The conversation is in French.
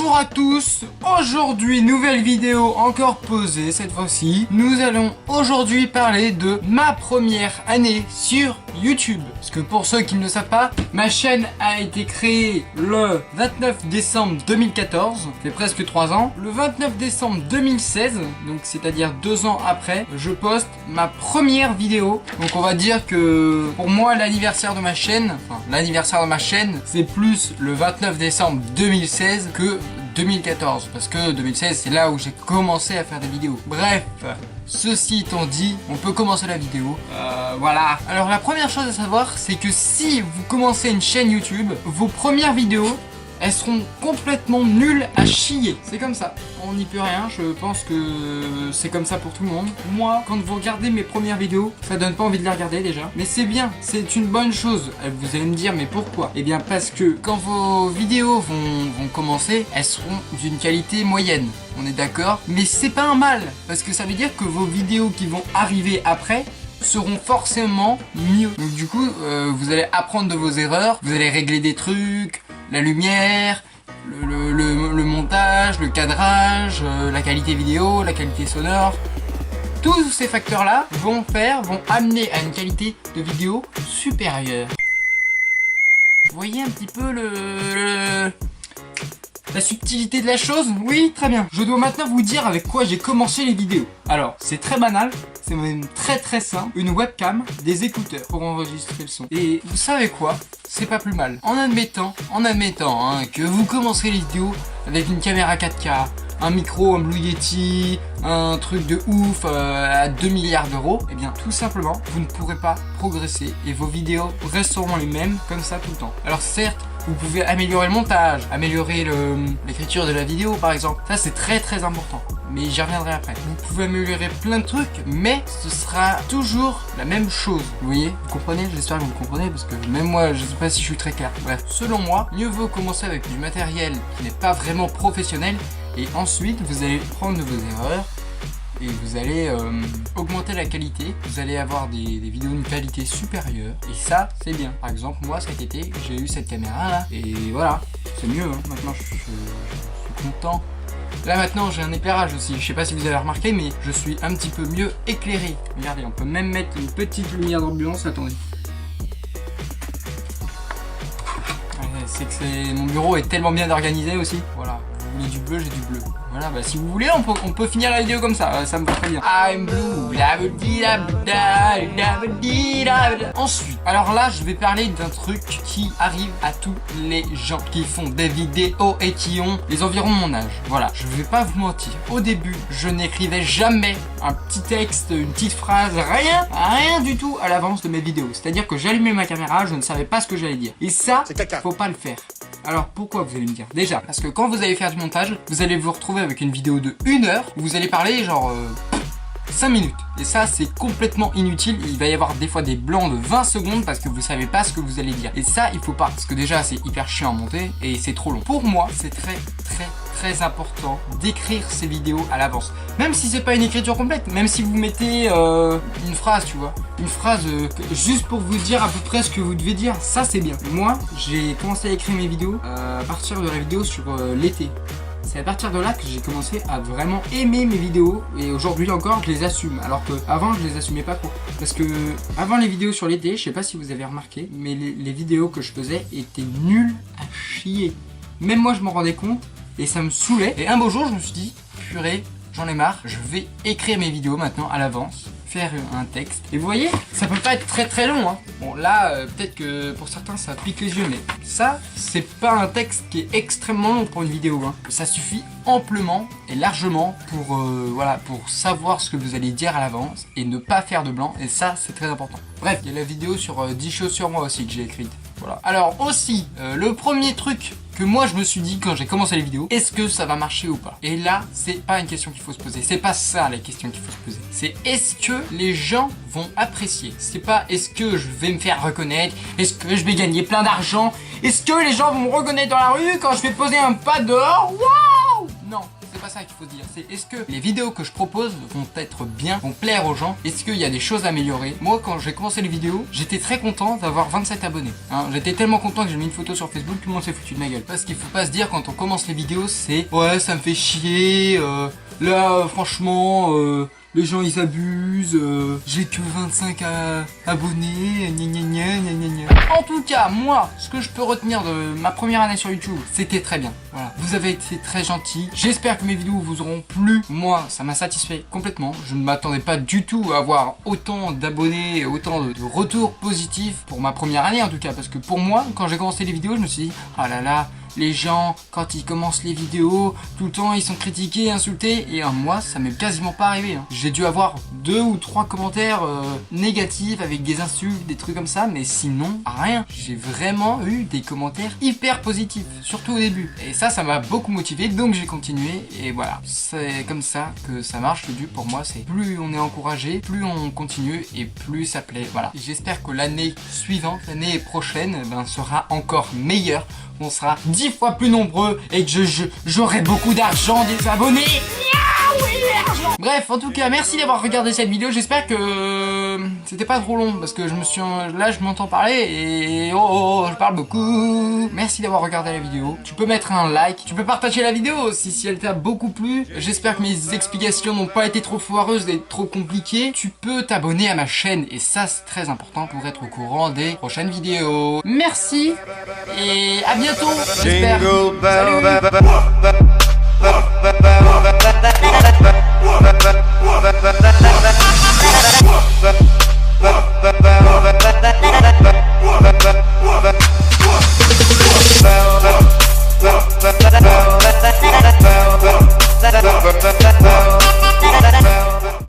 Bonjour à tous, aujourd'hui nouvelle vidéo encore posée cette fois-ci. Nous allons aujourd'hui parler de ma première année sur YouTube. Parce que pour ceux qui ne le savent pas, ma chaîne a été créée le 29 décembre 2014, ça fait presque 3 ans. Le 29 décembre 2016, donc c'est-à-dire 2 ans après, je poste ma première vidéo. Donc on va dire que pour moi l'anniversaire de ma chaîne, c'est plus le 29 décembre 2016 que 2014, parce que 2016 c'est là où j'ai commencé à faire des vidéos. Bref, ceci étant dit, on peut commencer la vidéo. Voilà. Alors la première chose à savoir, c'est que si vous commencez une chaîne YouTube, vos premières vidéos, elles seront complètement nulles à chier. C'est comme ça, on n'y peut rien, je pense que c'est comme ça pour tout le monde. Moi, quand vous regardez mes premières vidéos, ça donne pas envie de les regarder déjà. Mais c'est bien, c'est une bonne chose. Vous allez me dire, mais pourquoi? Eh bien parce que quand vos vidéos vont commencer, elles seront d'une qualité moyenne. On est d'accord? Mais c'est pas un mal, parce que ça veut dire que vos vidéos qui vont arriver après seront forcément mieux. Donc du coup, vous allez apprendre de vos erreurs, vous allez régler des trucs, la lumière, le montage, le cadrage, la qualité vidéo, la qualité sonore. Tous ces facteurs-là vont amener à une qualité de vidéo supérieure. Vous voyez un petit peu la subtilité de la chose? Oui, très bien. Je dois maintenant vous dire avec quoi j'ai commencé les vidéos. Alors, c'est très banal, c'est même très simple. Une webcam, des écouteurs pour enregistrer le son. Et vous savez quoi? C'est pas plus mal. En admettant que vous commencerez les vidéos avec une caméra 4K, un micro, un Blue Yeti, un truc de ouf à 2 milliards d'euros, et bien tout simplement, vous ne pourrez pas progresser et vos vidéos resteront les mêmes comme ça tout le temps. Alors certes, vous pouvez améliorer le montage, améliorer l'écriture de la vidéo par exemple. Ça c'est très important, mais j'y reviendrai après. Vous pouvez améliorer plein de trucs, mais ce sera toujours la même chose. Vous voyez? Vous comprenez? J'espère que vous comprenez, parce que même moi je sais pas si je suis très clair. Bref, selon moi, mieux vaut commencer avec du matériel qui n'est pas vraiment professionnel, et ensuite vous allez prendre de vos erreurs et vous allez augmenter la qualité. Vous allez avoir des vidéos d'une qualité supérieure, et ça c'est bien. Par exemple moi cet été j'ai eu cette caméra là, et voilà, c'est mieux hein. Maintenant je suis content. Là maintenant j'ai un éclairage aussi, je sais pas si vous avez remarqué, mais je suis un petit peu mieux éclairé. Regardez, on peut même mettre une petite lumière d'ambiance, attendez. C'est que mon bureau est tellement bien organisé aussi, voilà. Vous voulez du bleu, j'ai du bleu. Voilà, bah si vous voulez, on peut finir la vidéo comme ça, ça me va très bien. I'm blue, ensuite, alors là, je vais parler d'un truc qui arrive à tous les gens qui font des vidéos et qui ont les environs de mon âge. Voilà, je vais pas vous mentir. Au début, je n'écrivais jamais un petit texte, une petite phrase, rien du tout à l'avance de mes vidéos. C'est-à-dire que j'allumais ma caméra, je ne savais pas ce que j'allais dire. Et ça, faut pas le faire. Alors pourquoi, vous allez me dire? Déjà, parce que quand vous allez faire du montage, vous allez vous retrouver avec une vidéo de 1 heure où vous allez parler genre 5 minutes. Et ça c'est complètement inutile. Il va y avoir des fois des blancs de 20 secondes parce que vous savez pas ce que vous allez dire. Et ça il faut pas, parce que déjà c'est hyper chiant à monter et c'est trop long. Pour moi c'est très important d'écrire ces vidéos à l'avance. Même si c'est pas une écriture complète, même si vous mettez une phrase, tu vois, une phrase juste pour vous dire à peu près ce que vous devez dire, ça c'est bien. Moi j'ai commencé à écrire mes vidéos à partir de la vidéo sur l'été. C'est à partir de là que j'ai commencé à vraiment aimer mes vidéos, et aujourd'hui encore je les assume, alors que avant je les assumais pas trop. Parce que avant les vidéos sur l'été, je sais pas si vous avez remarqué, mais les vidéos que je faisais étaient nulles à chier. Même moi je m'en rendais compte et ça me saoulait. Et un beau jour je me suis dit, purée, j'en ai marre, je vais écrire mes vidéos maintenant à l'avance, faire un texte. Et vous voyez, ça peut pas être très long hein. Bon là, peut-être que pour certains ça pique les yeux, mais ça, c'est pas un texte qui est extrêmement long pour une vidéo hein. Ça suffit amplement et largement pour, voilà, pour savoir ce que vous allez dire à l'avance et ne pas faire de blanc, et ça c'est très important. Bref, il y a la vidéo sur 10 choses sur moi aussi que j'ai écrite. Voilà. Alors aussi, le premier truc que moi je me suis dit quand j'ai commencé les vidéos, est-ce que ça va marcher ou pas? Et là, c'est pas une question qu'il faut se poser. C'est pas ça la question qu'il faut se poser. C'est est-ce que les gens vont apprécier? C'est pas est-ce que je vais me faire reconnaître? Est-ce que je vais gagner plein d'argent? Est-ce que les gens vont me reconnaître dans la rue quand je vais poser un pas dehors? Waouh! Non, c'est pas ça qu'il faut se dire. C'est est-ce que les vidéos que je propose vont être bien, vont plaire aux gens? Est-ce qu'il y a des choses à améliorer? Moi, quand j'ai commencé les vidéos, j'étais très content d'avoir 27 abonnés. Hein, j'étais tellement content que j'ai mis une photo sur Facebook, tout le monde s'est foutu de ma gueule. Parce qu'il faut pas se dire quand on commence les vidéos, c'est ouais, ça me fait chier. Là, franchement, les gens ils abusent. J'ai que 25 abonnés. Gna gna gna gna gna gna. En tout cas, moi, ce que je peux retenir de ma première année sur YouTube, c'était très bien. Voilà, vous avez été très gentils. J'espère que mes vidéos vous auront plu. Moi, ça m'a satisfait complètement. Je ne m'attendais pas du tout à avoir autant d'abonnés et autant de retours positifs pour ma première année en tout cas. Parce que pour moi, quand j'ai commencé les vidéos, je me suis dit, ah là là, les gens, quand ils commencent les vidéos, tout le temps ils sont critiqués, insultés, et moi ça m'est quasiment pas arrivé. Hein. J'ai dû avoir 2 ou 3 commentaires négatifs avec des insultes, des trucs comme ça, mais sinon rien. J'ai vraiment eu des commentaires hyper positifs, surtout au début. Et ça m'a beaucoup motivé, donc j'ai continué, et voilà. C'est comme ça que ça marche, le but pour moi, c'est plus on est encouragé, plus on continue, et plus ça plaît. Voilà. J'espère que l'année suivante, l'année prochaine, sera encore meilleure. On sera 10 fois plus nombreux et que j'aurai beaucoup d'argent, des abonnés. Bref, en tout cas, merci d'avoir regardé cette vidéo. J'espère que c'était pas trop long parce que là, je m'entends parler et je parle beaucoup. Merci d'avoir regardé la vidéo. Tu peux mettre un like, tu peux partager la vidéo aussi si elle t'a beaucoup plu. J'espère que mes explications n'ont pas été trop foireuses et trop compliquées. Tu peux t'abonner à ma chaîne et ça, c'est très important pour être au courant des prochaines vidéos. Merci et à bientôt. J'espère. Salut.